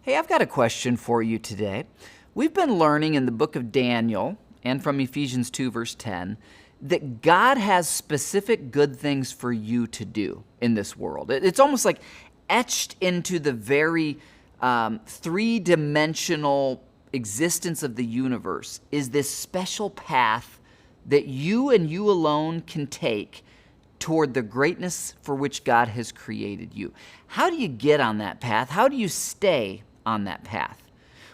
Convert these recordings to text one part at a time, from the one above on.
Hey, I've got a question for you today. We've been learning in the book of Daniel and from Ephesians 2, verse 10, that God has specific good things for you to do in this world. It's almost like etched into the very three-dimensional existence of the universe is this special path that you and you alone can take toward the greatness for which God has created you. How do you get on that path? How do you stay on that path?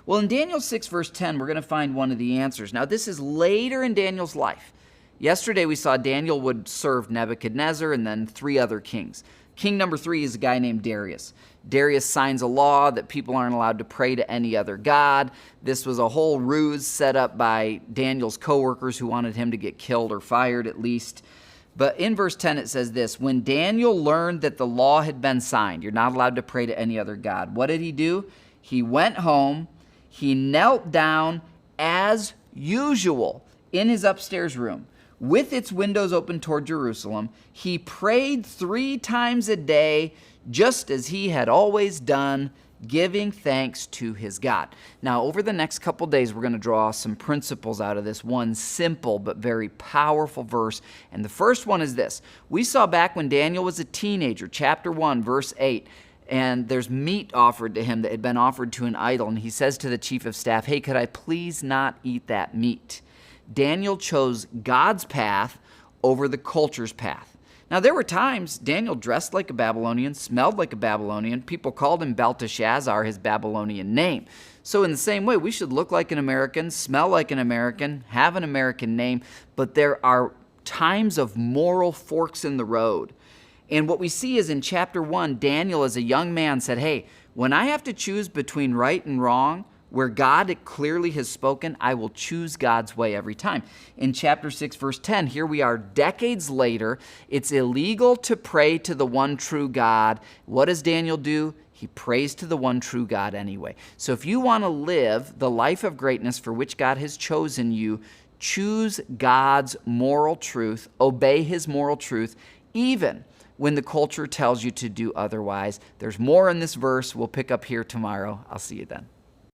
Well, in Daniel 6, verse 10, we're going to find one of the answers. Now, this is later in Daniel's life. Yesterday, we saw Daniel would serve Nebuchadnezzar and then 3 other kings. King number 3 is a guy named Darius. Darius signs a law that people aren't allowed to pray to any other god. This was a whole ruse set up by Daniel's co-workers who wanted him to get killed or fired at least. But in verse 10 it says this, when Daniel learned that the law had been signed, you're not allowed to pray to any other god, what did he do? He went home, he knelt down as usual in his upstairs room with its windows open toward Jerusalem. He prayed 3 times a day, just as he had always done, giving thanks to his God. Now, over the next couple days, we're going to draw some principles out of this one simple but very powerful verse. And the first one is this. We saw back when Daniel was a teenager, chapter 1, verse 8, and there's meat offered to him that had been offered to an idol. And he says to the chief of staff, hey, could I please not eat that meat? Daniel chose God's path over the culture's path. Now, there were times Daniel dressed like a Babylonian, smelled like a Babylonian. People called him Belteshazzar, his Babylonian name. So in the same way, we should look like an American, smell like an American, have an American name, but there are times of moral forks in the road. And what we see is in chapter 1, Daniel as a young man said, hey, when I have to choose between right and wrong, where God clearly has spoken, I will choose God's way every time. In chapter 6, verse 10, here we are decades later. It's illegal to pray to the one true God. What does Daniel do? He prays to the one true God anyway. So if you want to live the life of greatness for which God has chosen you, choose God's moral truth, obey his moral truth, even when the culture tells you to do otherwise. There's more in this verse. We'll pick up here tomorrow. I'll see you then.